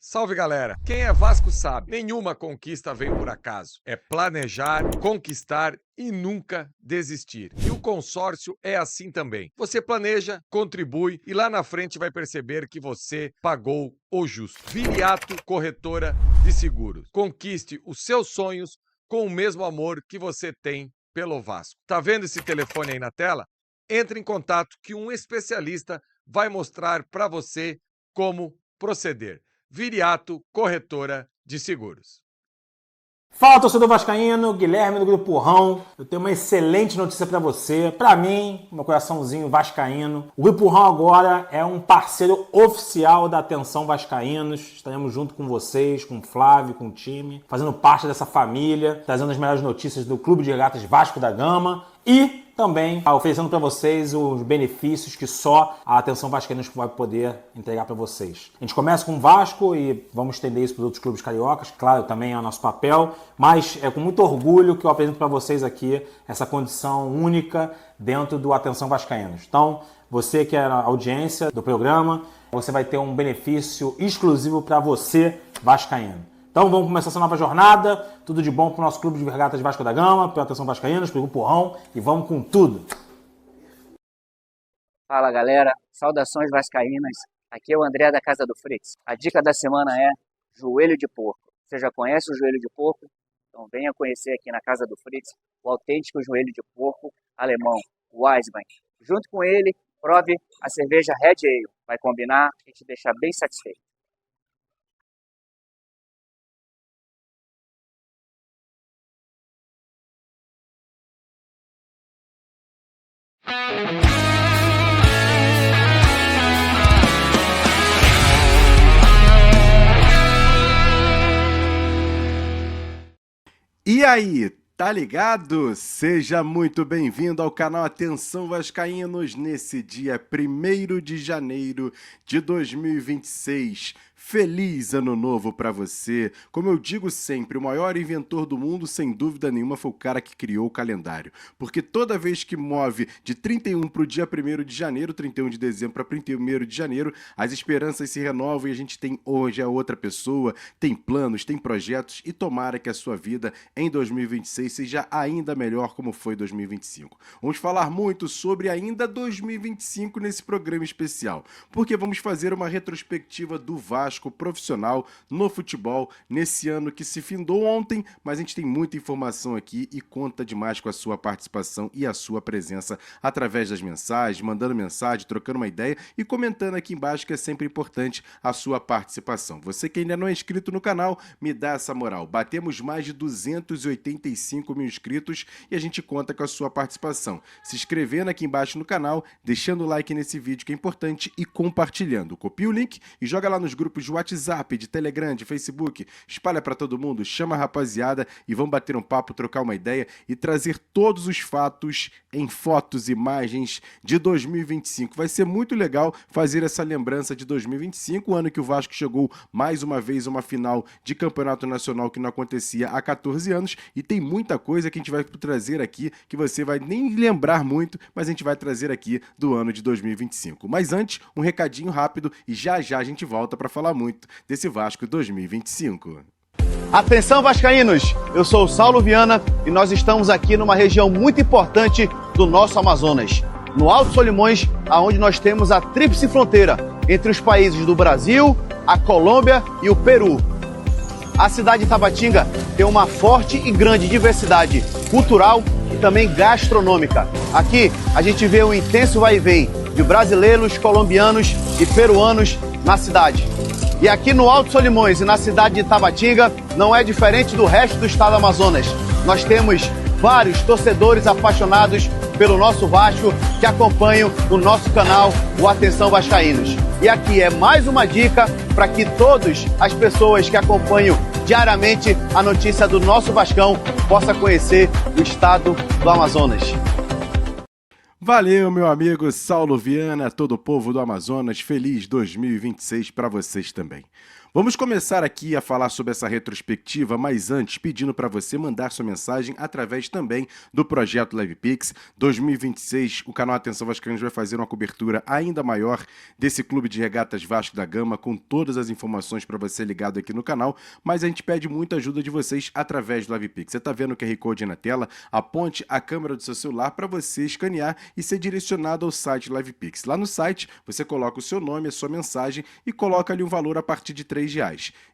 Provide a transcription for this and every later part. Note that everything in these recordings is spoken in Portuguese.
Salve galera! Quem é Vasco sabe, nenhuma conquista vem por acaso. É planejar, conquistar e nunca desistir. E o consórcio é assim também. Você planeja, contribui e lá na frente vai perceber que você pagou o justo. Viriato Corretora de Seguros. Conquiste os seus sonhos com o mesmo amor que você tem pelo Vasco. Tá vendo esse telefone aí na tela? Entre em contato que um especialista vai mostrar para você como proceder. Viriato Corretora de Seguros. Fala, torcedor vascaíno, Guilherme do Grupo Rão. Eu tenho uma excelente notícia para você. Para mim, meu coraçãozinho vascaíno. O Grupo Rão agora é um parceiro oficial da Atenção Vascaínos. Estaremos junto com vocês, com o Flávio, com o time, fazendo parte dessa família, trazendo as melhores notícias do Clube de Regatas Vasco da Gama e também oferecendo para vocês os benefícios que só a Atenção Vascaínos vai poder entregar para vocês. A gente começa com o Vasco e vamos estender isso para os outros clubes cariocas, claro, também é o nosso papel, mas é com muito orgulho que eu apresento para vocês aqui essa condição única dentro do Atenção Vascaínos. Então, você que é a audiência do programa, você vai ter um benefício exclusivo para você, vascaíno. Então vamos começar essa nova jornada, tudo de bom para o nosso Clube de Regatas Vasco da Gama, para a Atenção Vascaínos, para o Grupo Rão e vamos com tudo! Fala galera, saudações vascaínas, aqui é o André da Casa do Fritz. A dica da semana é joelho de porco. Você já conhece o joelho de porco? Então venha conhecer aqui na Casa do Fritz o autêntico joelho de porco alemão, o Weissbein. Junto com ele, prove a cerveja Red Ale, vai combinar e te deixar bem satisfeito. E aí, tá ligado? Seja muito bem-vindo ao canal Atenção Vascaínos nesse dia 1º de janeiro de 2026. Feliz Ano Novo pra você! Como eu digo sempre, o maior inventor do mundo, sem dúvida nenhuma, foi o cara que criou o calendário. Porque toda vez que move de 31 pro dia 1º de janeiro, 31 de dezembro para 1º de janeiro, as esperanças se renovam e a gente tem hoje a outra pessoa, tem planos, tem projetos e tomara que a sua vida em 2026 seja ainda melhor como foi 2025. Vamos falar muito sobre ainda 2025 nesse programa especial, porque vamos fazer uma retrospectiva do Vasco profissional no futebol nesse ano que se findou ontem, mas a gente tem muita informação aqui e conta demais com a sua participação e a sua presença através das mensagens, mandando mensagem, trocando uma ideia e comentando aqui embaixo, que é sempre importante a sua participação. Você que ainda não é inscrito no canal, me dá essa moral. Batemos mais de 285 mil inscritos e a gente conta com a sua participação. Se inscrevendo aqui embaixo no canal, deixando o like nesse vídeo que é importante e compartilhando. Copia o link e joga lá nos grupos de WhatsApp, de Telegram, de Facebook, espalha pra todo mundo, chama a rapaziada e vamos bater um papo, trocar uma ideia e trazer todos os fatos em fotos, imagens de 2025. Vai ser muito legal fazer essa lembrança de 2025, o ano que o Vasco chegou mais uma vez a uma final de campeonato nacional que não acontecia há 14 anos e tem muita coisa que a gente vai trazer aqui que você vai nem lembrar muito, mas a gente vai trazer aqui do ano de 2025. Mas antes, um recadinho rápido e já a gente volta para falar muito desse Vasco 2025. Atenção vascaínos, eu sou o Saulo Viana e nós estamos aqui numa região muito importante do nosso Amazonas, no Alto Solimões, aonde nós temos a tríplice fronteira entre os países do Brasil, a Colômbia e o Peru. A cidade de Tabatinga tem uma forte e grande diversidade cultural e também gastronômica. Aqui a gente vê um intenso vai e vem de brasileiros, colombianos e peruanos na cidade. E aqui no Alto Solimões e na cidade de Tabatinga não é diferente do resto do estado do Amazonas. Nós temos vários torcedores apaixonados pelo nosso Vasco que acompanham o nosso canal, o Atenção Vascaínos. E aqui é mais uma dica para que todas as pessoas que acompanham diariamente a notícia do nosso Vascão possam conhecer o estado do Amazonas. Valeu, meu amigo Saulo Viana, todo o povo do Amazonas, feliz 2026 para vocês também. Vamos começar aqui a falar sobre essa retrospectiva, mas antes pedindo para você mandar sua mensagem através também do projeto LivePix 2026. O canal Atenção Vascaínos vai fazer uma cobertura ainda maior desse clube de regatas Vasco da Gama, com todas as informações para você ligado aqui no canal, mas a gente pede muita ajuda de vocês através do LivePix. Você está vendo o QR Code aí na tela? Aponte a câmera do seu celular para você escanear e ser direcionado ao site LivePix. Lá no site, você coloca o seu nome, a sua mensagem e coloca ali um valor a partir de R$3.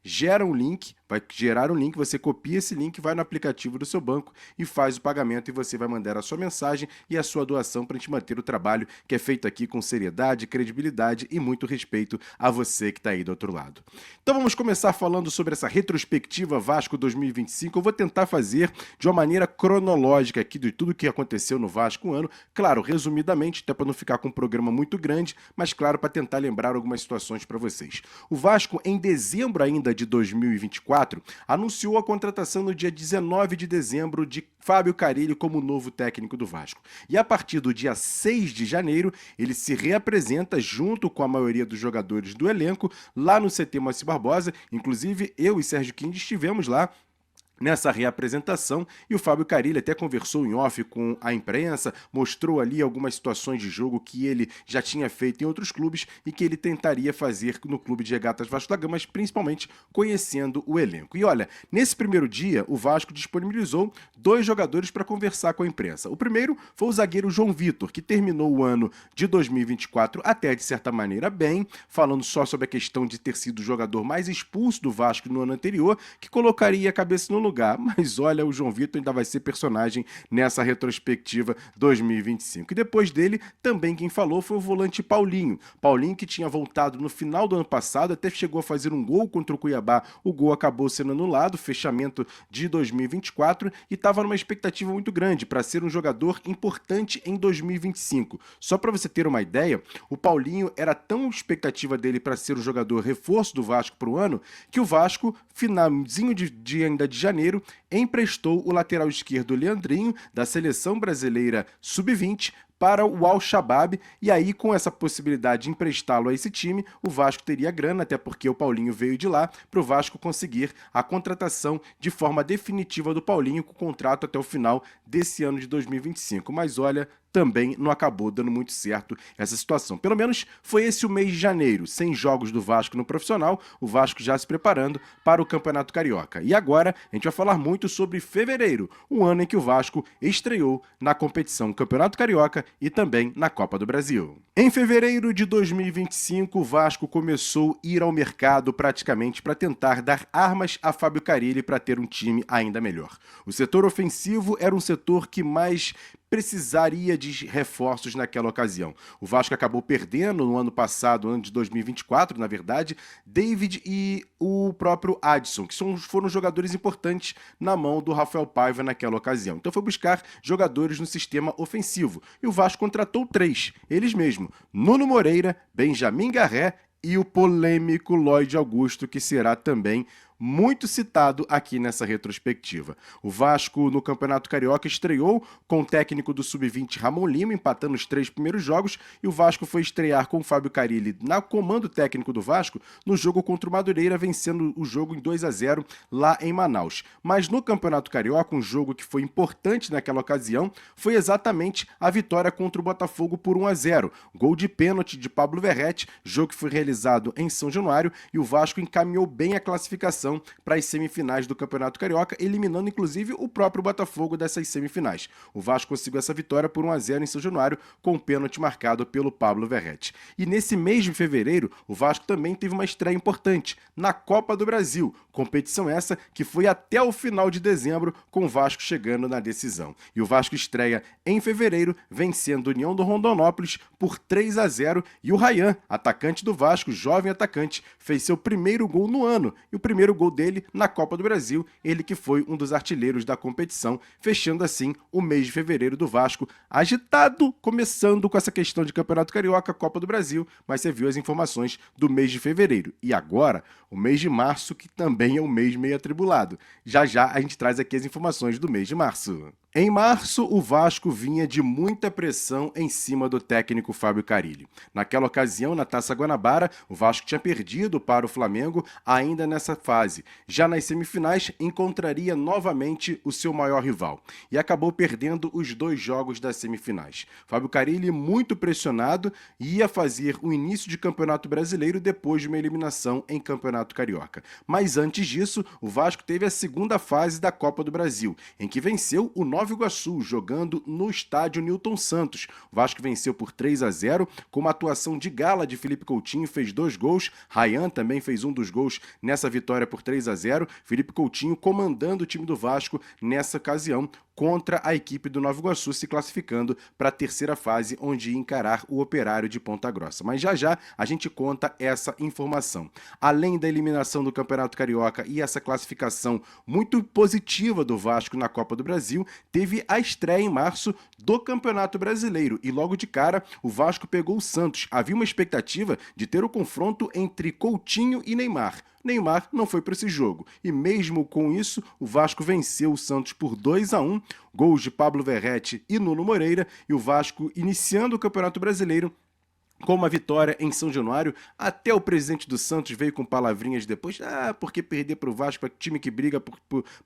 Gera um link, vai gerar um link, você copia esse link, vai no aplicativo do seu banco e faz o pagamento e você vai mandar a sua mensagem e a sua doação para a gente manter o trabalho que é feito aqui com seriedade, credibilidade e muito respeito a você que está aí do outro lado. Então vamos começar falando sobre essa retrospectiva Vasco 2025. Eu vou tentar fazer de uma maneira cronológica aqui de tudo que aconteceu no Vasco um ano, claro, resumidamente, até para não ficar com um programa muito grande, mas claro, para tentar lembrar algumas situações para vocês. O Vasco, em dezembro ainda de 2024, anunciou a contratação no dia 19 de dezembro de Fábio Carille como novo técnico do Vasco. E a partir do dia 6 de janeiro, ele se reapresenta junto com a maioria dos jogadores do elenco lá no CT Moacir Barbosa. Inclusive, eu e Sérgio Quinde estivemos lá nessa reapresentação, e o Fábio Carille até conversou em off com a imprensa, mostrou ali algumas situações de jogo que ele já tinha feito em outros clubes e que ele tentaria fazer no clube de regatas Vasco da Gama, mas principalmente conhecendo o elenco. E olha, nesse primeiro dia, o Vasco disponibilizou 2 jogadores para conversar com a imprensa. O primeiro foi o zagueiro João Vitor, que terminou o ano de 2024 até, de certa maneira, bem, falando só sobre a questão de ter sido o jogador mais expulso do Vasco no ano anterior, que colocaria a cabeça no lugar. Mas olha, o João Vitor ainda vai ser personagem nessa retrospectiva 2025. E depois dele, também quem falou foi o volante Paulinho. Paulinho, que tinha voltado no final do ano passado, até chegou a fazer um gol contra o Cuiabá. O gol acabou sendo anulado, fechamento de 2024, e estava numa expectativa muito grande para ser um jogador importante em 2025. Só para você ter uma ideia, o Paulinho era tão expectativa dele para ser o jogador reforço do Vasco para o ano, que o Vasco, finalzinho ainda de janeiro, emprestou o lateral esquerdo Leandrinho, da seleção brasileira sub-20, para o Al-Shabaab, e aí com essa possibilidade de emprestá-lo a esse time, o Vasco teria grana, até porque o Paulinho veio de lá, para o Vasco conseguir a contratação de forma definitiva do Paulinho, com contrato até o final desse ano de 2025. Mas olha, também não acabou dando muito certo essa situação. Pelo menos foi esse o mês de janeiro, sem jogos do Vasco no profissional, o Vasco já se preparando para o Campeonato Carioca. E agora a gente vai falar muito sobre fevereiro, um ano em que o Vasco estreou na competição Campeonato Carioca e também na Copa do Brasil. Em fevereiro de 2025, o Vasco começou a ir ao mercado praticamente para tentar dar armas a Fábio Carille para ter um time ainda melhor. O setor ofensivo era um setor que mais precisaria de reforços naquela ocasião. O Vasco acabou perdendo no ano passado, ano de 2024, na verdade, David e o próprio Adson, que foram jogadores importantes na mão do Rafael Paiva naquela ocasião. Então foi buscar jogadores no sistema ofensivo. E o Vasco contratou 3, eles mesmos, Nuno Moreira, Benjamin Garré e o polêmico Lloyd Augusto, que será também muito citado aqui nessa retrospectiva. O Vasco no Campeonato Carioca estreou com o técnico do Sub-20 Ramon Lima, empatando os 3 primeiros jogos, e o Vasco foi estrear com o Fábio Carille na comando técnico do Vasco no jogo contra o Madureira, vencendo o jogo em 2-0 lá em Manaus. Mas no Campeonato Carioca, um jogo que foi importante naquela ocasião, foi exatamente a vitória contra o Botafogo por 1-0. Gol de pênalti de Pablo Verrete, jogo que foi realizado em São Januário, e o Vasco encaminhou bem a classificação para as semifinais do Campeonato Carioca, eliminando inclusive o próprio Botafogo dessas semifinais. O Vasco conseguiu essa vitória por 1-0 em São Januário, com um pênalti marcado pelo Pablo Verrete. E nesse mês de fevereiro, o Vasco também teve uma estreia importante na Copa do Brasil, competição essa que foi até o final de dezembro, com o Vasco chegando na decisão. E o Vasco estreia em fevereiro, vencendo a União do Rondonópolis por 3-0, e o Ryan, atacante do Vasco, jovem atacante, fez seu primeiro gol no ano, e o primeiro gol dele na Copa do Brasil, ele que foi um dos artilheiros da competição, fechando assim o mês de fevereiro do Vasco agitado, começando com essa questão de Campeonato Carioca, Copa do Brasil, mas você viu as informações do mês de fevereiro. E agora, o mês de março, que também é um mês meio atribulado. Já já a gente traz aqui as informações do mês de março. Em março, o Vasco vinha de muita pressão em cima do técnico Fábio Carille. Naquela ocasião, na Taça Guanabara, o Vasco tinha perdido para o Flamengo ainda nessa fase. Já nas semifinais, encontraria novamente o seu maior rival e acabou perdendo os 2 jogos das semifinais. Fábio Carille, muito pressionado, ia fazer o início de Campeonato Brasileiro depois de uma eliminação em Campeonato Carioca. Mas antes disso, o Vasco teve a segunda fase da Copa do Brasil, em que venceu o Nova Iguaçu, jogando no estádio Newton Santos. O Vasco venceu por 3-0, com uma atuação de gala de Felipe Coutinho, fez 2 gols. Ryan também fez um dos gols nessa vitória por 3-0. Felipe Coutinho comandando o time do Vasco nessa ocasião, contra a equipe do Nova Iguaçu, se classificando para a terceira fase, onde ia encarar o Operário de Ponta Grossa. Mas já já a gente conta essa informação. Além da eliminação do Campeonato Carioca e essa classificação muito positiva do Vasco na Copa do Brasil, teve a estreia em março do Campeonato Brasileiro e logo de cara o Vasco pegou o Santos. Havia uma expectativa de ter o confronto entre Coutinho e Neymar. Neymar não foi para esse jogo e mesmo com isso o Vasco venceu o Santos por 2-1, gols de Pablo Verratti e Nuno Moreira, e o Vasco iniciando o Campeonato Brasileiro com uma vitória em São Januário. Até o presidente do Santos veio com palavrinhas depois, porque perder para o Vasco é time que briga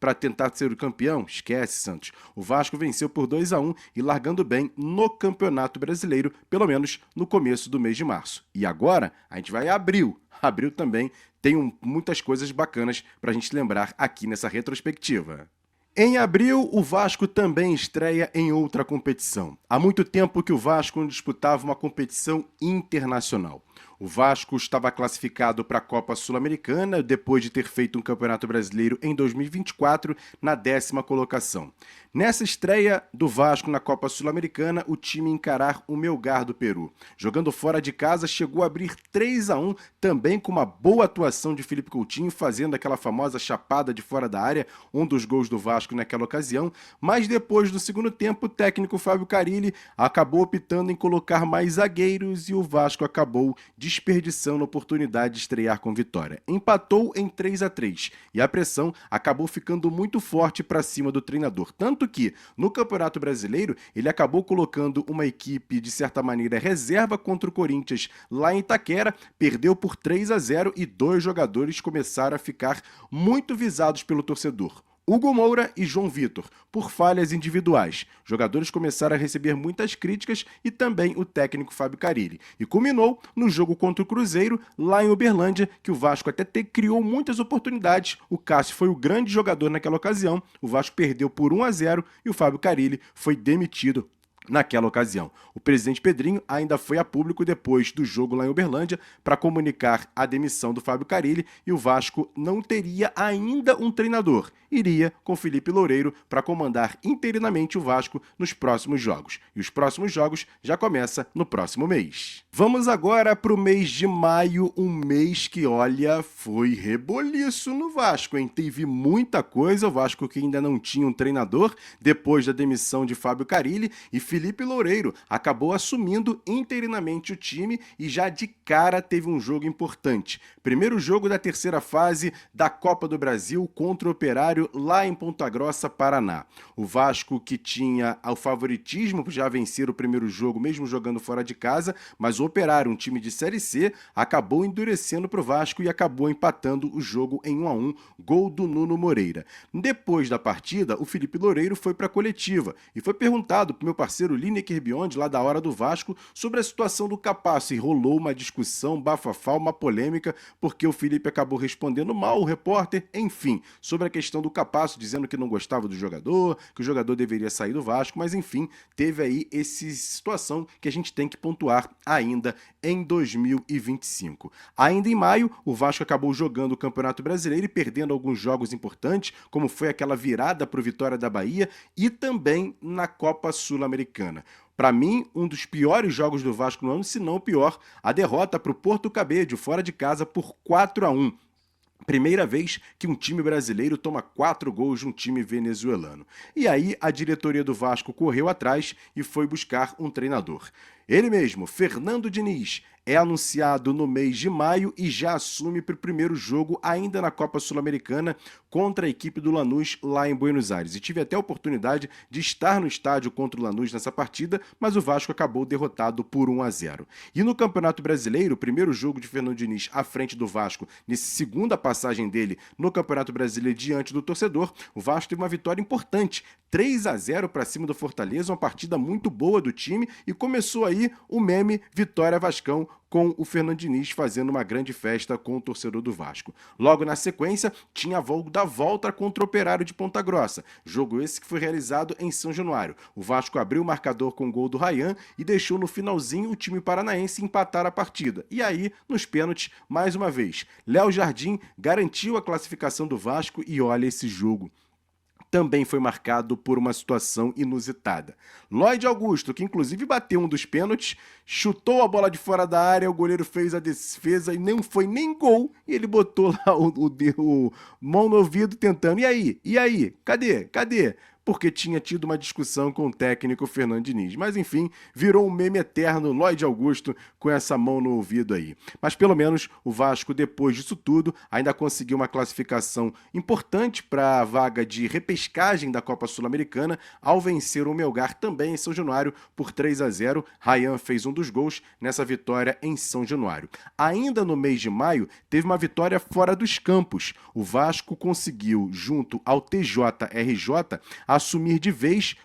para tentar ser o campeão? Esquece, Santos. O Vasco venceu por 2-1 e largando bem no Campeonato Brasileiro, pelo menos no começo do mês de março. E agora a gente vai a abril. Abril também tem muitas coisas bacanas para a gente lembrar aqui nessa retrospectiva. Em abril, o Vasco também estreia em outra competição. Há muito tempo que o Vasco disputava uma competição internacional. O Vasco estava classificado para a Copa Sul-Americana depois de ter feito um Campeonato Brasileiro em 2024 na 10ª colocação. Nessa estreia do Vasco na Copa Sul-Americana, o time encarar o Melgar do Peru. Jogando fora de casa, chegou a abrir 3-1, também com uma boa atuação de Felipe Coutinho, fazendo aquela famosa chapada de fora da área, um dos gols do Vasco naquela ocasião. Mas depois do segundo tempo, o técnico Fábio Carille acabou optando em colocar mais zagueiros e o Vasco acabou desperdiçando a oportunidade de estrear com vitória. Empatou em 3-3 e a pressão acabou ficando muito forte para cima do treinador. Tanto que, no Campeonato Brasileiro, ele acabou colocando uma equipe, de certa maneira, reserva contra o Corinthians lá em Itaquera, perdeu por 3-0 e 2 jogadores começaram a ficar muito visados pelo torcedor. Hugo Moura e João Vitor, por falhas individuais. Jogadores começaram a receber muitas críticas e também o técnico Fábio Carille. E culminou no jogo contra o Cruzeiro, lá em Uberlândia, que o Vasco até criou muitas oportunidades. O Cássio foi o grande jogador naquela ocasião. O Vasco perdeu por 1-0 e o Fábio Carille foi demitido naquela ocasião. O presidente Pedrinho ainda foi a público depois do jogo lá em Uberlândia para comunicar a demissão do Fábio Carille e o Vasco não teria ainda um treinador. Iria com Felipe Loureiro para comandar interinamente o Vasco nos próximos jogos. E os próximos jogos já começam no próximo mês. Vamos agora para o mês de maio, um mês que, olha, foi reboliço no Vasco, hein? Teve muita coisa, o Vasco que ainda não tinha um treinador depois da demissão de Fábio Carille e Felipe Loureiro acabou assumindo interinamente o time e já de cara teve um jogo importante. Primeiro jogo da terceira fase da Copa do Brasil contra o Operário lá em Ponta Grossa, Paraná. O Vasco que tinha o favoritismo já vencer o primeiro jogo, mesmo jogando fora de casa, mas o Operário, um time de Série C, acabou endurecendo para o Vasco e acabou empatando o jogo em 1-1, gol do Nuno Moreira. Depois da partida, o Felipe Loureiro foi para a coletiva e foi perguntado para o meu parceiro Lineker Biondi, lá da Hora do Vasco, sobre a situação do Capasso, e rolou uma discussão, bafafá, uma polêmica, porque o Felipe acabou respondendo mal o repórter, enfim, sobre a questão do Capasso, dizendo que não gostava do jogador, que o jogador deveria sair do Vasco, mas enfim, teve aí essa situação que a gente tem que pontuar ainda em 2025. Ainda em maio, o Vasco acabou jogando o Campeonato Brasileiro e perdendo alguns jogos importantes, como foi aquela virada para o Vitória da Bahia e também na Copa Sul-Americana. Para mim, um dos piores jogos do Vasco no ano, se não o pior, a derrota para o Porto Cabedelo fora de casa por 4-1. Primeira vez que um time brasileiro toma 4 gols de um time venezuelano. E aí a diretoria do Vasco correu atrás e foi buscar um treinador. Ele mesmo, Fernando Diniz, é anunciado no mês de maio e já assume para o primeiro jogo ainda na Copa Sul-Americana contra a equipe do Lanús lá em Buenos Aires. E tive até a oportunidade de estar no estádio contra o Lanús nessa partida, mas o Vasco acabou derrotado por 1-0. E no Campeonato Brasileiro, o primeiro jogo de Fernando Diniz à frente do Vasco, nessa segunda passagem dele no Campeonato Brasileiro diante do torcedor, o Vasco teve uma vitória importante, 3-0 para cima do Fortaleza, uma partida muito boa do time, e começou aí o meme Vitória Vascão, com o Fernando Diniz fazendo uma grande festa com o torcedor do Vasco. Logo na sequência, tinha a volta contra o Operário de Ponta Grossa, jogo esse que foi realizado em São Januário. O Vasco abriu o marcador com o gol do Ryan e deixou no finalzinho o time paranaense empatar a partida. E aí, nos pênaltis, mais uma vez, Léo Jardim garantiu a classificação do Vasco e olha esse jogo. Também foi marcado por uma situação inusitada. Lloyd Augusto, que inclusive bateu um dos pênaltis, chutou a bola de fora da área, o goleiro fez a defesa e não foi nem gol, e ele botou lá o mão no ouvido tentando. E aí? Cadê? Porque tinha tido uma discussão com o técnico Fernando Diniz. Mas enfim, virou um meme eterno, Lloyd Augusto com essa mão no ouvido aí. Mas pelo menos o Vasco, depois disso tudo, ainda conseguiu uma classificação importante para a vaga de repescagem da Copa Sul-Americana, ao vencer o Melgar também em São Januário por 3-0. Ryan fez um dos gols nessa vitória em São Januário. Ainda no mês de maio, teve uma vitória fora dos campos. O Vasco conseguiu, junto ao TJRJ, assumir de vez,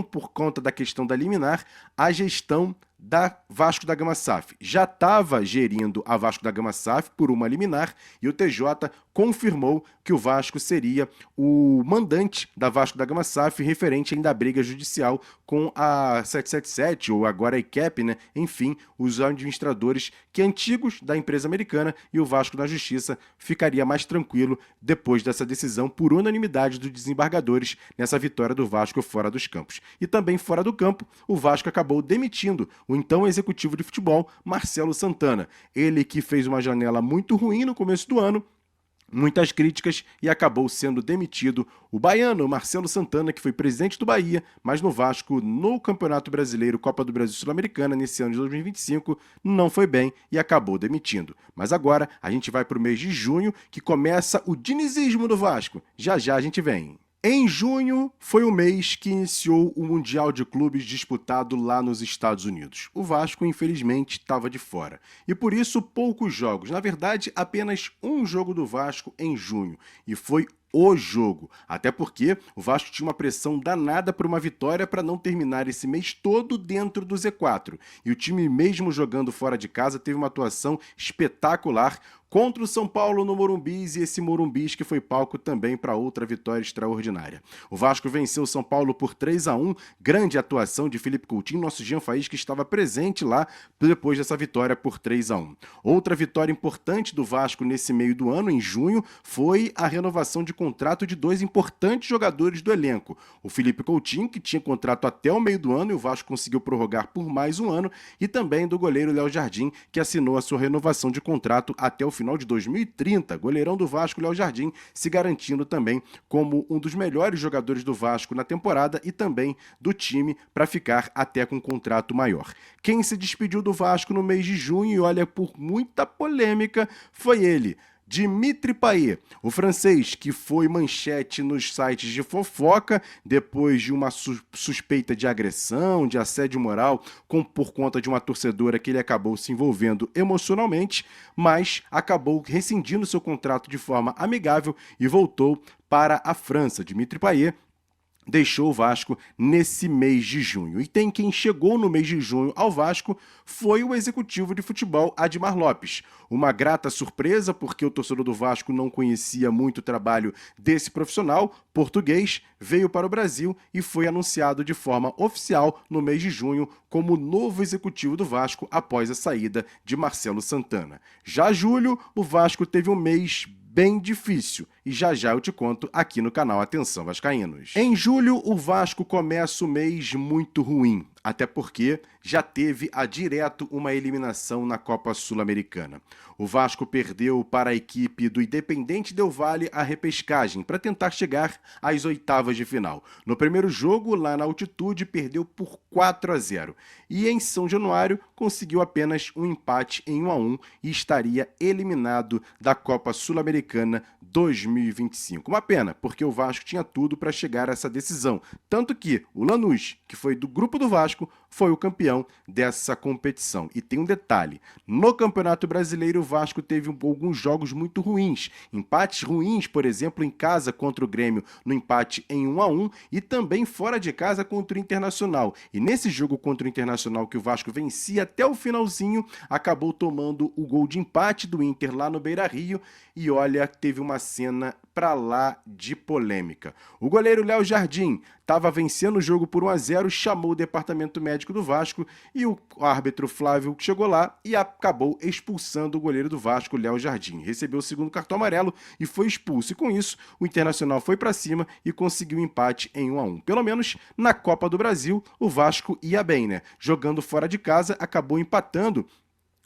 por conta da questão da liminar, a gestão da Vasco da Gama SAF. Já estava gerindo a Vasco da Gama SAF por uma liminar e o TJ confirmou que o Vasco seria o mandante da Vasco da Gama SAF referente ainda à briga judicial com a 777, ou agora a ICAP, né? Enfim, os administradores antigos da empresa americana, e o Vasco na justiça ficaria mais tranquilo depois dessa decisão por unanimidade dos desembargadores nessa vitória do Vasco fora dos campos. E também fora do campo, o Vasco acabou demitindo o então executivo de futebol, Marcelo Santana. Ele que fez uma janela muito ruim no começo do ano, muitas críticas, e acabou sendo demitido o baiano Marcelo Santana, que foi presidente do Bahia, mas no Vasco, no Campeonato Brasileiro, Copa do Brasil Sul-Americana, nesse ano de 2025, não foi bem e acabou demitindo. Mas agora a gente vai para o mês de junho, que começa o dinizismo do Vasco. Já a gente vem. Em junho foi o mês que iniciou o Mundial de Clubes disputado lá nos Estados Unidos. O Vasco, infelizmente, estava de fora. E por isso, poucos jogos. Na verdade, apenas um jogo do Vasco em junho. E foi o jogo. Até porque o Vasco tinha uma pressão danada por uma vitória para não terminar esse mês todo dentro do Z4. E o time, mesmo jogando fora de casa, teve uma atuação espetacular contra o São Paulo no Morumbis, e esse Morumbis que foi palco também para outra vitória extraordinária. O Vasco venceu o São Paulo por 3-1, grande atuação de Felipe Coutinho, nosso Jean Faísca, que estava presente lá depois dessa vitória por 3-1. Outra vitória importante do Vasco nesse meio do ano, em junho, foi a renovação de contrato de dois importantes jogadores do elenco. O Felipe Coutinho, que tinha contrato até o meio do ano, e o Vasco conseguiu prorrogar por mais um ano, e também do goleiro Léo Jardim, que assinou a sua renovação de contrato até o final de 2030, goleirão do Vasco, Léo Jardim, se garantindo também como um dos melhores jogadores do Vasco na temporada e também do time para ficar até com um contrato maior. Quem se despediu do Vasco no mês de junho, e olha, por muita polêmica, foi ele, Dimitri Payet, o francês que foi manchete nos sites de fofoca depois de uma suspeita de agressão, de assédio moral, por conta de uma torcedora que ele acabou se envolvendo emocionalmente, mas acabou rescindindo seu contrato de forma amigável e voltou para a França. Dimitri Payet deixou o Vasco nesse mês de junho. E tem quem chegou no mês de junho ao Vasco, foi o executivo de futebol Admar Lopes. Uma grata surpresa, porque o torcedor do Vasco não conhecia muito o trabalho desse profissional português, veio para o Brasil e foi anunciado de forma oficial no mês de junho como novo executivo do Vasco após a saída de Marcelo Santana. Já julho, o Vasco teve um mês bem difícil, e já eu te conto aqui no canal Atenção Vascaínos. Em julho, o Vasco começa o mês muito ruim, até porque já teve direto uma eliminação na Copa Sul-Americana. O Vasco perdeu para a equipe do Independente Del Valle a repescagem para tentar chegar às oitavas de final. No primeiro jogo, lá na altitude, perdeu por 4-0. E em São Januário, conseguiu apenas um empate em 1-1 e estaria eliminado da Copa Sul-Americana 2025. Uma pena, porque o Vasco tinha tudo para chegar a essa decisão. Tanto que o Lanús, que foi do grupo do Vasco, foi o campeão dessa competição. E tem um detalhe, no Campeonato Brasileiro o Vasco teve alguns jogos muito ruins, empates ruins, por exemplo, em casa contra o Grêmio, no empate em 1-1 e também fora de casa contra o Internacional. E nesse jogo contra o Internacional que o Vasco vencia até o finalzinho, acabou tomando o gol de empate do Inter lá no Beira-Rio e olha, teve uma cena pra lá de polêmica. O goleiro Léo Jardim estava vencendo o jogo por 1-0, chamou o departamento médico do Vasco e o árbitro Flávio chegou lá e acabou expulsando o goleiro do Vasco, Léo Jardim. Recebeu o segundo cartão amarelo e foi expulso. E com isso, o Internacional foi para cima e conseguiu um empate em 1-1. Pelo menos na Copa do Brasil, o Vasco ia bem, né? Jogando fora de casa, acabou empatando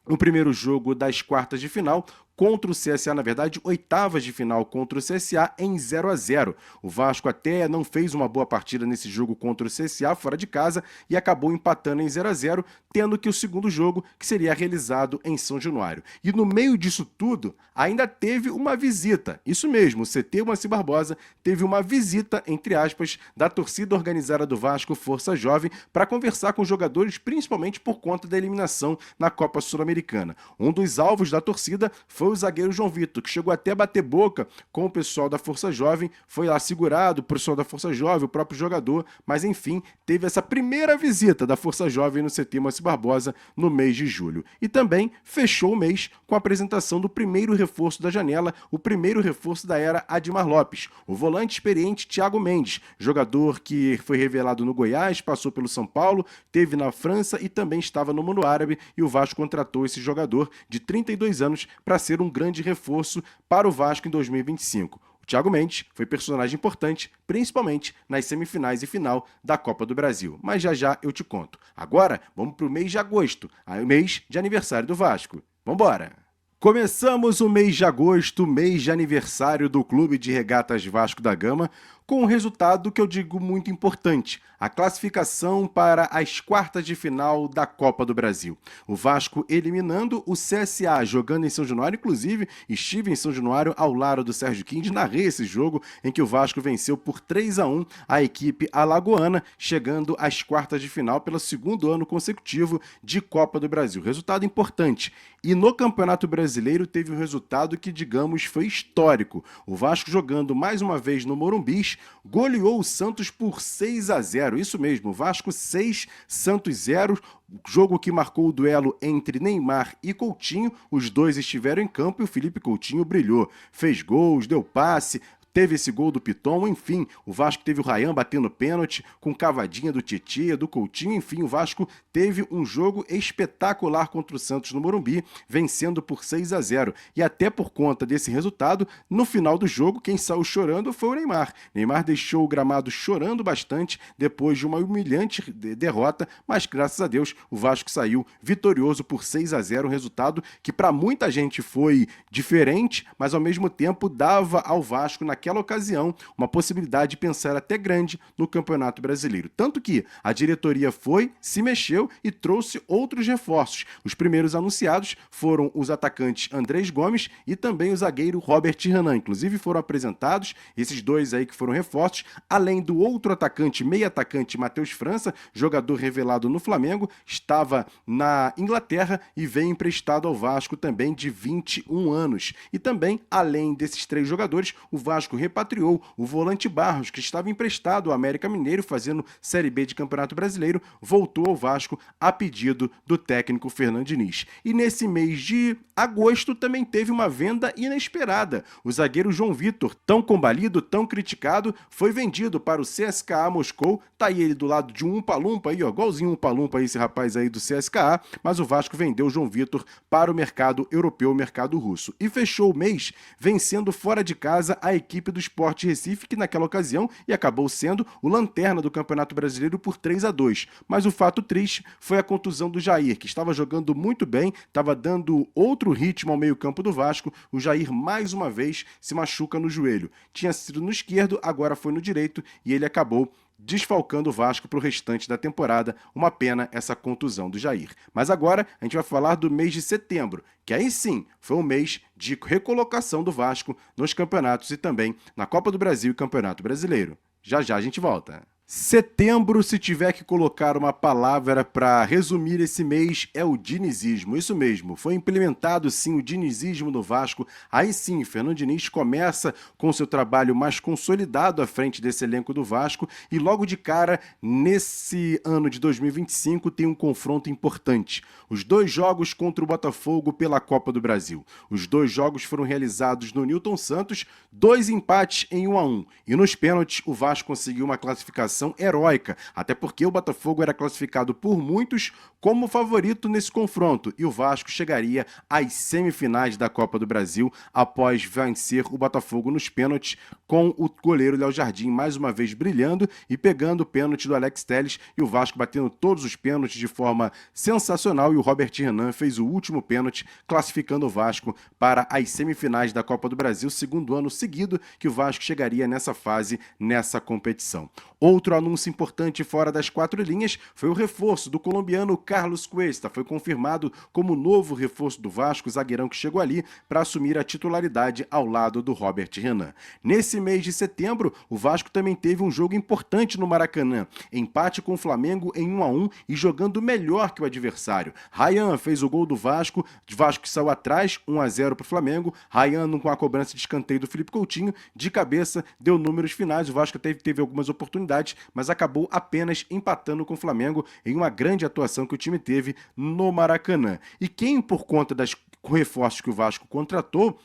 o primeiro jogo das quartas de final contra o CSA, na verdade, oitavas de final contra o CSA em 0-0. O Vasco até não fez uma boa partida nesse jogo contra o CSA fora de casa e acabou empatando em 0-0, tendo que o segundo jogo que seria realizado em São Januário. E no meio disso tudo, ainda teve uma visita. Isso mesmo, o CT Moacir Barbosa teve uma visita, entre aspas, da torcida organizada do Vasco, Força Jovem, para conversar com os jogadores, principalmente por conta da eliminação na Copa Sul-Americana. Um dos alvos da torcida foi o zagueiro João Vitor, que chegou até a bater boca com o pessoal da Força Jovem, foi lá segurado, o pessoal da Força Jovem, o próprio jogador, mas enfim, teve essa primeira visita da Força Jovem no CT Moacir Barbosa no mês de julho. E também fechou o mês com a apresentação do primeiro reforço da janela, o primeiro reforço da era Admar Lopes, o volante experiente Thiago Mendes, jogador que foi revelado no Goiás, passou pelo São Paulo, teve na França e também estava no mundo árabe, e o Vasco contratou esse jogador de 32 anos para ser um grande reforço para o Vasco em 2025. O Thiago Mendes foi personagem importante, principalmente nas semifinais e final da Copa do Brasil. Mas já já eu te conto. Agora, vamos para o mês de agosto, o mês de aniversário do Vasco. Vambora! Começamos o mês de agosto, mês de aniversário do Clube de Regatas Vasco da Gama, com um resultado que eu digo muito importante, a classificação para as quartas de final da Copa do Brasil. O Vasco eliminando o CSA, jogando em São Januário, inclusive estive em São Januário ao lado do Sérgio Quindes, narrei esse jogo em que o Vasco venceu por 3-1 a equipe alagoana, chegando às quartas de final pelo segundo ano consecutivo de Copa do Brasil. Resultado importante. E no Campeonato Brasileiro teve um resultado que, digamos, foi histórico. O Vasco jogando mais uma vez no Morumbis, goleou o Santos por 6-0. Isso mesmo, Vasco 6, Santos 0. Jogo que marcou o duelo entre Neymar e Coutinho. Os dois estiveram em campo e o Felipe Coutinho brilhou. Fez gols, deu passe, teve esse gol do Piton, enfim, o Vasco teve o Ryan batendo pênalti, com cavadinha do Tietê, do Coutinho, enfim, o Vasco teve um jogo espetacular contra o Santos no Morumbi, vencendo por 6-0. E até por conta desse resultado, no final do jogo, quem saiu chorando foi o Neymar. Neymar deixou o gramado chorando bastante depois de uma humilhante derrota, mas graças a Deus o Vasco saiu vitorioso por 6-0, um resultado que para muita gente foi diferente, mas ao mesmo tempo dava ao Vasco naquela ocasião uma possibilidade de pensar até grande no Campeonato Brasileiro. Tanto que a diretoria foi, se mexeu e trouxe outros reforços. Os primeiros anunciados foram os atacantes Andrés Gomes e também o zagueiro Robert Renan. Inclusive foram apresentados esses dois aí que foram reforços, além do outro atacante, meio atacante Matheus França, jogador revelado no Flamengo, estava na Inglaterra e veio emprestado ao Vasco também de 21 anos. E também, além desses três jogadores, o Vasco repatriou o volante Barros, que estava emprestado ao América Mineiro, fazendo Série B de Campeonato Brasileiro, voltou ao Vasco a pedido do técnico Fernando Diniz. E nesse mês de agosto também teve uma venda inesperada. O zagueiro João Vitor, tão combalido, tão criticado, foi vendido para o CSKA Moscou. Tá aí ele do lado de um Umpa-Lumpa aí, ó, igualzinho um Umpa-Lumpa aí, esse rapaz aí do CSKA, mas o Vasco vendeu o João Vitor para o mercado europeu, o mercado russo. E fechou o mês vencendo fora de casa a equipe equipe do Sport Recife, que naquela ocasião e acabou sendo o lanterna do Campeonato Brasileiro por 3-2. Mas o fato triste foi a contusão do Jair, que estava jogando muito bem, estava dando outro ritmo ao meio-campo do Vasco. O Jair, mais uma vez, se machuca no joelho. Tinha sido no esquerdo, agora foi no direito e ele acabou desfalcando o Vasco para o restante da temporada. Uma pena essa contusão do Jair. Mas agora a gente vai falar do mês de setembro, que aí sim foi um mês de recolocação do Vasco nos campeonatos e também na Copa do Brasil e Campeonato Brasileiro. Já já a gente volta. Setembro, se tiver que colocar uma palavra para resumir esse mês, é o dinizismo. Isso mesmo, foi implementado sim o dinizismo no Vasco. Aí sim, Fernando Diniz começa com seu trabalho mais consolidado à frente desse elenco do Vasco e logo de cara, nesse ano de 2025, tem um confronto importante. Os 2 jogos contra o Botafogo pela Copa do Brasil. Os 2 jogos foram realizados no Newton Santos, 2 empates em 1-1. E nos pênaltis, o Vasco conseguiu uma classificação heróica, até porque o Botafogo era classificado por muitos como favorito nesse confronto e o Vasco chegaria às semifinais da Copa do Brasil após vencer o Botafogo nos pênaltis, com o goleiro Léo Jardim mais uma vez brilhando e pegando o pênalti do Alex Telles e o Vasco batendo todos os pênaltis de forma sensacional e o Robert Renan fez o último pênalti, classificando o Vasco para as semifinais da Copa do Brasil, segundo ano seguido que o Vasco chegaria nessa fase, nessa competição. Outro anúncio importante fora das 4 linhas foi o reforço do colombiano Carlos Cuesta. Foi confirmado como novo reforço do Vasco, o zagueirão que chegou ali para assumir a titularidade ao lado do Robert Renan. Nesse mês de setembro, o Vasco também teve um jogo importante no Maracanã. Empate com o Flamengo em 1-1 e jogando melhor que o adversário. Ryan fez o gol do Vasco que saiu atrás, 1-0 para o Flamengo. Ryan com a cobrança de escanteio do Felipe Coutinho, de cabeça, deu números finais. O Vasco teve algumas oportunidades, mas acabou apenas empatando com o Flamengo em uma grande atuação que o time teve no Maracanã. E quem, por conta dos reforços que o Vasco contratou,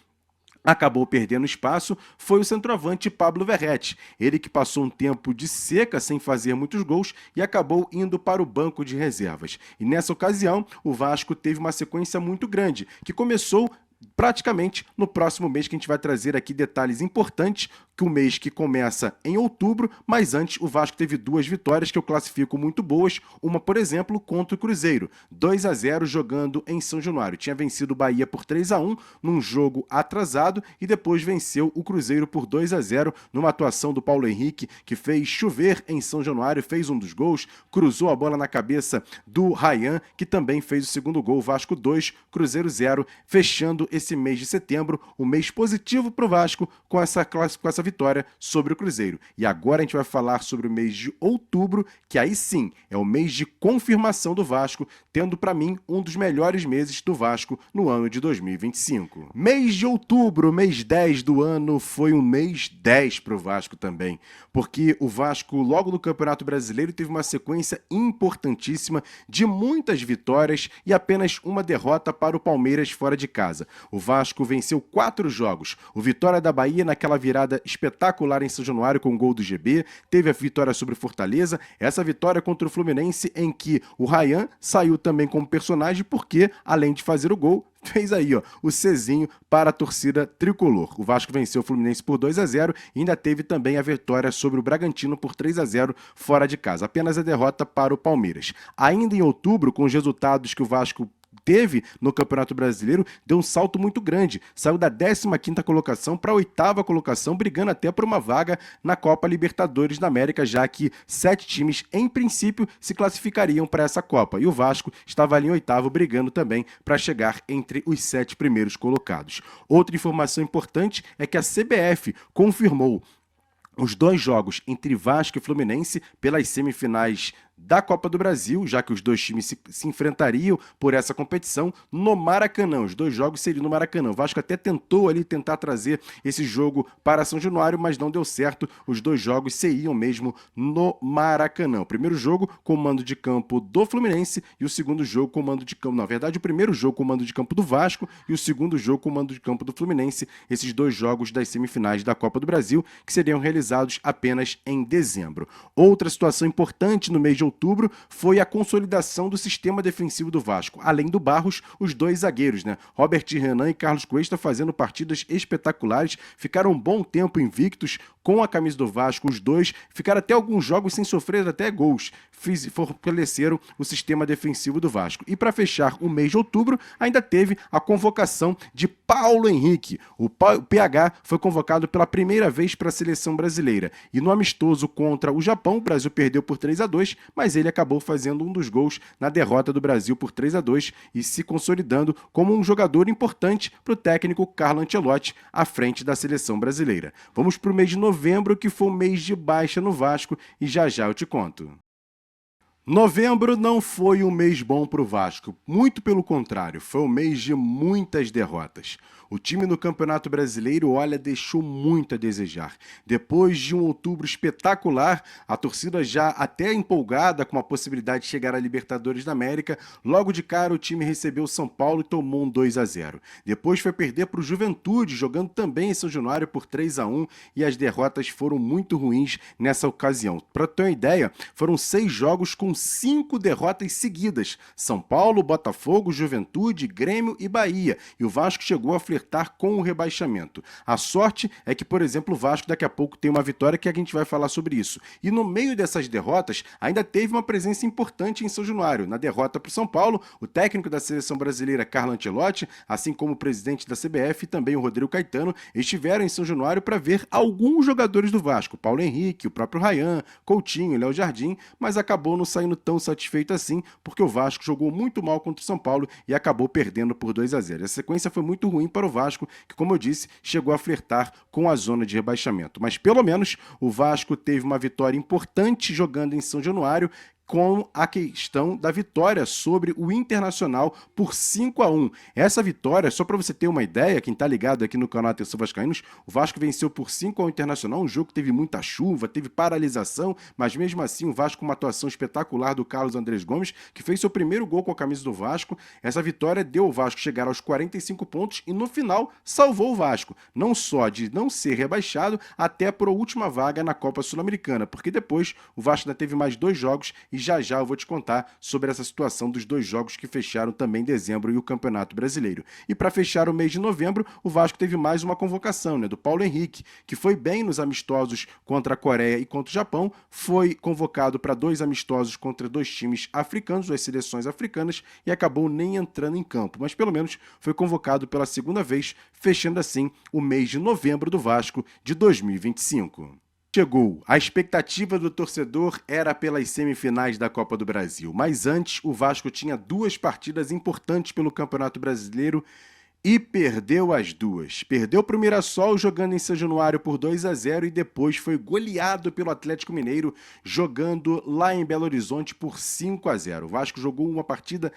acabou perdendo espaço, foi o centroavante Pablo Verratti. Ele que passou um tempo de seca sem fazer muitos gols e acabou indo para o banco de reservas. E nessa ocasião, o Vasco teve uma sequência muito grande, que começou praticamente no próximo mês, que a gente vai trazer aqui detalhes importantes, que o mês que começa em outubro, mas antes o Vasco teve 2 vitórias que eu classifico muito boas, uma, por exemplo, contra o Cruzeiro, 2-0 jogando em São Januário. Tinha vencido o Bahia por 3-1 num jogo atrasado e depois venceu o Cruzeiro por 2-0 numa atuação do Paulo Henrique, que fez chover em São Januário, fez um dos gols, cruzou a bola na cabeça do Ryan, que também fez o segundo gol. Vasco 2, Cruzeiro 0, fechando esse mês de setembro, um mês positivo para o Vasco com essa vitória sobre o Cruzeiro. E agora a gente vai falar sobre o mês de outubro, que aí sim é o mês de confirmação do Vasco, tendo para mim um dos melhores meses do Vasco no ano de 2025. Mês de outubro, mês 10 do ano, foi um mês 10 para o Vasco também, porque o Vasco logo no Campeonato Brasileiro teve uma sequência importantíssima de muitas vitórias e apenas uma derrota para o Palmeiras fora de casa. O Vasco venceu 4 jogos. O Vitória da Bahia naquela virada espetacular em São Januário com o gol do GB. Teve a vitória sobre o Fortaleza. Essa vitória contra o Fluminense em que o Ryan saiu também como personagem porque, além de fazer o gol, fez aí o Czinho para a torcida tricolor. O Vasco venceu o Fluminense por 2-0 e ainda teve também a vitória sobre o Bragantino por 3-0 fora de casa. Apenas a derrota para o Palmeiras. Ainda em outubro, com os resultados que o Vasco teve no Campeonato Brasileiro, deu um salto muito grande. Saiu da 15ª colocação para a 8ª colocação, brigando até por uma vaga na Copa Libertadores da América, já que 7 times, em princípio, se classificariam para essa Copa. E o Vasco estava ali em 8º, brigando também para chegar entre os 7 primeiros colocados. Outra informação importante é que a CBF confirmou os 2 jogos entre Vasco e Fluminense pelas semifinais da Copa do Brasil, já que os 2 times se enfrentariam por essa competição no Maracanã. Os 2 jogos seriam no Maracanã. O Vasco até tentou ali tentar trazer esse jogo para São Januário, mas não deu certo. Os 2 jogos seriam mesmo no Maracanã. O primeiro jogo com o mando de campo do Fluminense e o segundo jogo com o mando de campo... Na verdade, o primeiro jogo com o mando de campo do Vasco e o segundo jogo com o mando de campo do Fluminense. Esses 2 jogos das semifinais da Copa do Brasil, que seriam realizados apenas em dezembro. Outra situação importante no mês de outubro foi a consolidação do sistema defensivo do Vasco. Além do Barros, os dois zagueiros, né? Robert Renan e Carlos Cuesta fazendo partidas espetaculares, ficaram um bom tempo invictos com a camisa do Vasco. Os dois ficaram até alguns jogos sem sofrer até gols, fortaleceram o sistema defensivo do Vasco. E para fechar o mês de outubro, ainda teve a convocação de Paulo Henrique. O PH foi convocado pela primeira vez para a seleção brasileira. E no amistoso contra o Japão, o Brasil perdeu por 3-2, mas ele acabou fazendo um dos gols na derrota do Brasil por 3-2 e se consolidando como um jogador importante para o técnico Carlo Ancelotti à frente da seleção brasileira. Vamos para o mês de novembro, que foi um mês de baixa no Vasco, e já já eu te conto. Novembro não foi um mês bom para o Vasco, muito pelo contrário, foi um mês de muitas derrotas. O time no Campeonato Brasileiro, olha, deixou muito a desejar. Depois de um outubro espetacular, a torcida já até empolgada com a possibilidade de chegar à Libertadores da América, logo de cara o time recebeu o São Paulo e tomou um 2-0. Depois foi perder para o Juventude, jogando também em São Januário por 3-1, e as derrotas foram muito ruins nessa ocasião. Para ter uma ideia, foram 6 jogos com 5 derrotas seguidas. São Paulo, Botafogo, Juventude, Grêmio e Bahia. E o Vasco chegou a flertar com o rebaixamento. A sorte é que, por exemplo, o Vasco daqui a pouco tem uma vitória que a gente vai falar sobre isso. E no meio dessas derrotas, ainda teve uma presença importante em São Januário. Na derrota para o São Paulo, o técnico da seleção brasileira, Carlo Ancelotti, assim como o presidente da CBF e também o Rodrigo Caetano, estiveram em São Januário para ver alguns jogadores do Vasco, Paulo Henrique, o próprio Ryan, Coutinho, Léo Jardim, mas acabou não saindo tão satisfeito assim, porque o Vasco jogou muito mal contra o São Paulo e acabou perdendo por 2-0. A sequência foi muito ruim para o Vasco, que, como eu disse, chegou a flertar com a zona de rebaixamento. Mas pelo menos o Vasco teve uma vitória importante jogando em São Januário, com a questão da vitória sobre o Internacional por 5-1. Essa vitória, só para você ter uma ideia, quem está ligado aqui no canal Atenção Vascaínos, o Vasco venceu por 5-1 o Internacional, um jogo que teve muita chuva, teve paralisação, mas mesmo assim o Vasco com uma atuação espetacular do Carlos Andrés Gomes, que fez seu primeiro gol com a camisa do Vasco. Essa vitória deu ao Vasco chegar aos 45 pontos e no final salvou o Vasco, não só de não ser rebaixado, até por a última vaga na Copa Sul-Americana, porque depois o Vasco ainda teve mais 2 jogos e já já eu vou te contar sobre essa situação dos 2 jogos que fecharam também em dezembro e o Campeonato Brasileiro. E para fechar o mês de novembro, o Vasco teve mais uma convocação, né, do Paulo Henrique, que foi bem nos amistosos contra a Coreia e contra o Japão, foi convocado para 2 amistosos contra 2 times africanos, 2 seleções africanas, e acabou nem entrando em campo, mas pelo menos foi convocado pela segunda vez, fechando assim o mês de novembro do Vasco de 2025. Chegou. A expectativa do torcedor era pelas semifinais da Copa do Brasil, mas antes o Vasco tinha 2 partidas importantes pelo Campeonato Brasileiro e perdeu as 2. Perdeu para o Mirassol jogando em São Januário por 2-0 e depois foi goleado pelo Atlético Mineiro jogando lá em Belo Horizonte por 5-0. O Vasco jogou uma partida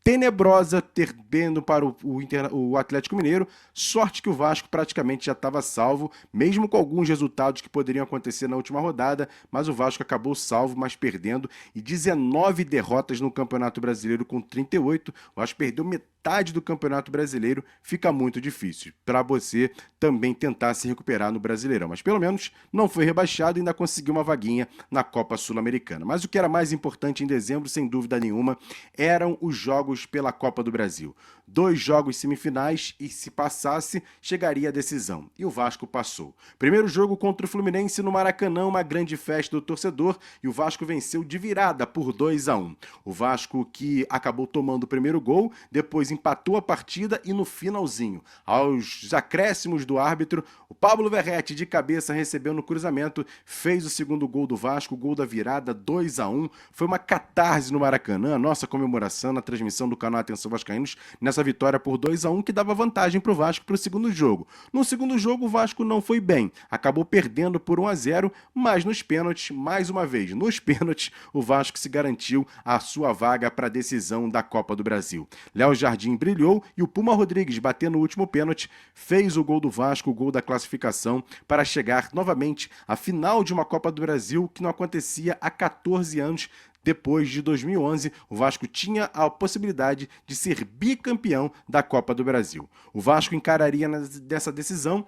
tenebrosa, perdendo para o Atlético Mineiro. Sorte que o Vasco praticamente já estava salvo, mesmo com alguns resultados que poderiam acontecer na última rodada, mas o Vasco acabou salvo, mas perdendo, e 19 derrotas no Campeonato Brasileiro com 38. O Vasco perdeu metade do Campeonato Brasileiro, fica muito difícil para você também tentar se recuperar no Brasileirão, mas pelo menos não foi rebaixado e ainda conseguiu uma vaguinha na Copa Sul-Americana. Mas o que era mais importante em dezembro, sem dúvida nenhuma, eram os jogos pela Copa do Brasil. 2 jogos semifinais e, se passasse, chegaria a decisão. E o Vasco passou. Primeiro jogo contra o Fluminense no Maracanã, uma grande festa do torcedor, e o Vasco venceu de virada por 2-1. O Vasco que acabou tomando o primeiro gol, depois empatou a partida e no finalzinho, aos acréscimos do árbitro, o Pablo Verratti de cabeça recebeu no cruzamento, fez o segundo gol do Vasco, o gol da virada, 2-1. Foi uma catarse no Maracanã, a nossa comemoração na transmissão do canal Atenção Vascaínos, nessa vitória por 2-1 que dava vantagem para o Vasco para o segundo jogo. No segundo jogo o Vasco não foi bem, acabou perdendo por 1-0, mas nos pênaltis, mais uma vez, nos pênaltis, o Vasco se garantiu a sua vaga para a decisão da Copa do Brasil. Léo Jardim brilhou e o Puma Rodrigues, batendo no último pênalti, fez o gol do Vasco, o gol da classificação, para chegar novamente à final de uma Copa do Brasil que não acontecia há 14 anos. Depois de 2011, o Vasco tinha a possibilidade de ser bicampeão da Copa do Brasil. O Vasco encararia nessa decisão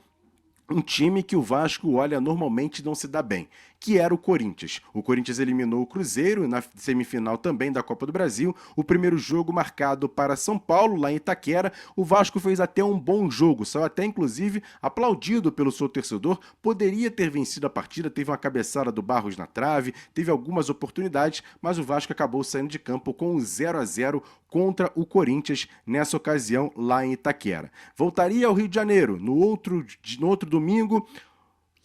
um time que o Vasco, olha, normalmente não se dá bem, que era o Corinthians. O Corinthians eliminou o Cruzeiro na semifinal também da Copa do Brasil. O primeiro jogo marcado para São Paulo, lá em Itaquera. O Vasco fez até um bom jogo, saiu até inclusive aplaudido pelo seu torcedor. Poderia ter vencido a partida, teve uma cabeçada do Barros na trave, teve algumas oportunidades, mas o Vasco acabou saindo de campo com um 0-0 contra o Corinthians nessa ocasião lá em Itaquera. Voltaria ao Rio de Janeiro no outro domingo.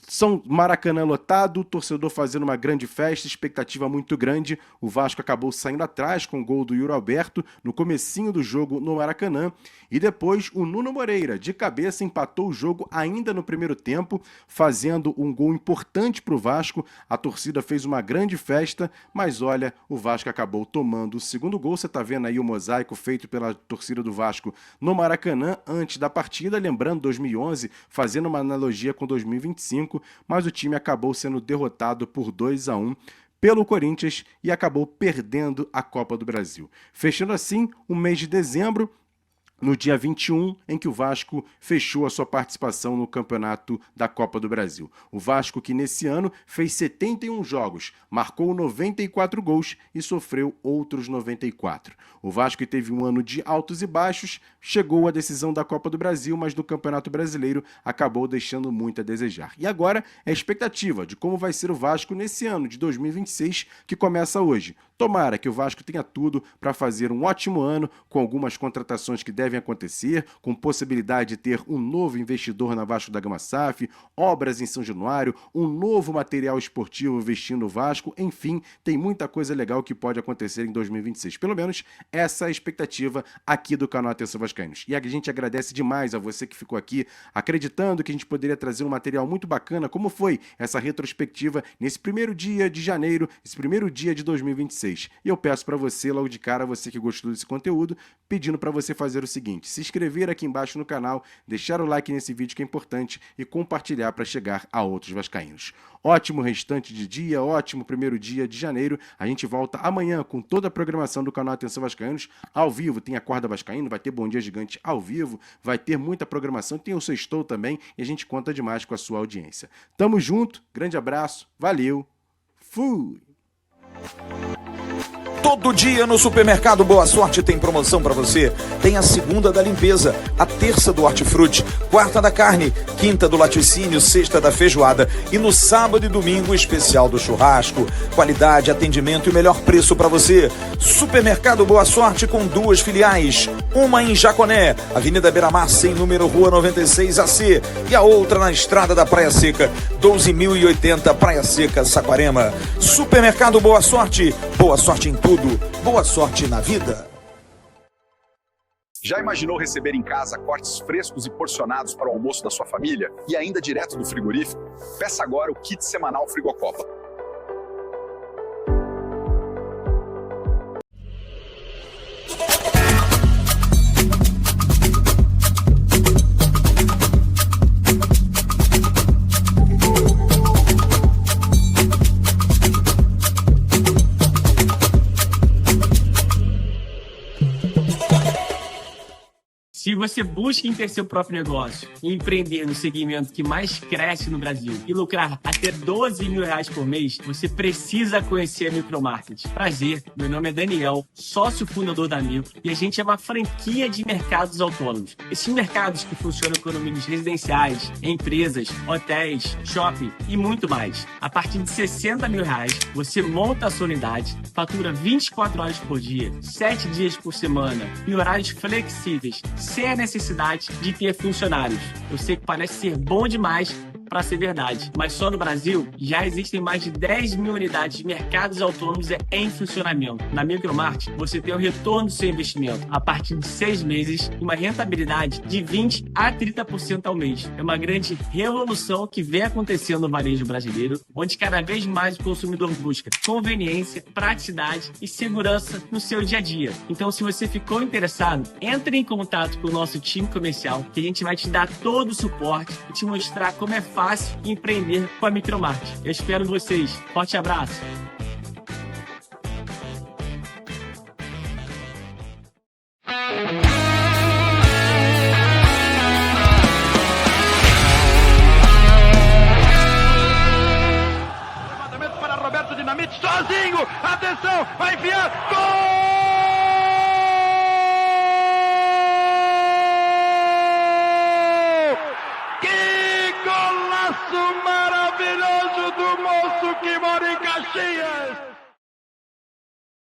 São Maracanã lotado, torcedor fazendo uma grande festa, expectativa muito grande. O Vasco acabou saindo atrás com o gol do Yuri Alberto no comecinho do jogo no Maracanã. E depois o Nuno Moreira, de cabeça, empatou o jogo ainda no primeiro tempo, fazendo um gol importante para o Vasco. A torcida fez uma grande festa, mas olha, o Vasco acabou tomando o segundo gol. Você está vendo aí o mosaico feito pela torcida do Vasco no Maracanã antes da partida, lembrando 2011, fazendo uma analogia com 2025, mas o time acabou sendo derrotado por 2-1 pelo Corinthians e acabou perdendo a Copa do Brasil. Fechando assim o mês de dezembro, no dia 21, em que o Vasco fechou a sua participação no campeonato da Copa do Brasil. O Vasco que nesse ano fez 71 jogos, marcou 94 gols e sofreu outros 94. O Vasco teve um ano de altos e baixos, chegou à decisão da Copa do Brasil, mas no Campeonato Brasileiro acabou deixando muito a desejar. E agora é a expectativa de como vai ser o Vasco nesse ano de 2026, que começa hoje. Tomara que o Vasco tenha tudo para fazer um ótimo ano, com algumas contratações que devem acontecer, com possibilidade de ter um novo investidor na Vasco da Gama SAF, obras em São Januário, um novo material esportivo vestindo o Vasco, enfim, tem muita coisa legal que pode acontecer em 2026. Pelo menos essa é a expectativa aqui do canal Atenção Vascaínos. E a gente agradece demais a você que ficou aqui acreditando que a gente poderia trazer um material muito bacana, como foi essa retrospectiva nesse primeiro dia de janeiro, esse primeiro dia de 2026. E eu peço para você, logo de cara, você que gostou desse conteúdo, pedindo para você fazer o seguinte: se inscrever aqui embaixo no canal, deixar o like nesse vídeo que é importante e compartilhar para chegar a outros vascaínos. Ótimo restante de dia, ótimo primeiro dia de janeiro. A gente volta amanhã com toda a programação do canal Atenção Vascaínos, ao vivo. Tem Acorda Vascaíno, vai ter Bom Dia Gigante ao vivo, vai ter muita programação, tem o Sextou também e a gente conta demais com a sua audiência. Tamo junto, grande abraço, valeu, fui! Todo dia no Supermercado Boa Sorte tem promoção para você. Tem a segunda da limpeza, a terça do hortifruti, quarta da carne, quinta do laticínio, sexta da feijoada e no sábado e domingo o especial do churrasco. Qualidade, atendimento e melhor preço para você. Supermercado Boa Sorte com 2 filiais. Uma em Jaconé, Avenida Beira-Mar, sem número, Rua 96AC. E a outra na Estrada da Praia Seca, 12.080, Praia Seca, Saquarema. Supermercado Boa Sorte em tudo. Boa sorte na vida. Já imaginou receber em casa cortes frescos e porcionados para o almoço da sua família e ainda direto do frigorífico? Peça agora o kit semanal Frigocopa. Se você busca em ter seu próprio negócio e empreender no segmento que mais cresce no Brasil e lucrar até R$12 mil por mês, você precisa conhecer a Micromarket. Prazer, meu nome é Daniel, sócio fundador da Micro, e a gente é uma franquia de mercados autônomos. Esses mercados que funcionam com condomínios residenciais, empresas, hotéis, shopping e muito mais. A partir de R$60 mil, você monta a sua unidade, fatura 24 horas por dia, 7 dias por semana, em horários flexíveis, sem a necessidade de ter funcionários. Eu sei que parece ser bom demais para ser verdade, mas só no Brasil já existem mais de 10 mil unidades de mercados autônomos em funcionamento. Na Micromarket, você tem o retorno do seu investimento a partir de 6 meses e uma rentabilidade de 20% a 30% ao mês. É uma grande revolução que vem acontecendo no varejo brasileiro, onde cada vez mais o consumidor busca conveniência, praticidade e segurança no seu dia a dia. Então, se você ficou interessado, entre em contato com o nosso time comercial, que a gente vai te dar todo o suporte e te mostrar como é fácil empreender com a Micromarket. Eu espero vocês. Forte abraço. sozinho, atenção, vai enfiar, gol! Que golaço maravilhoso do moço que mora em Caxias!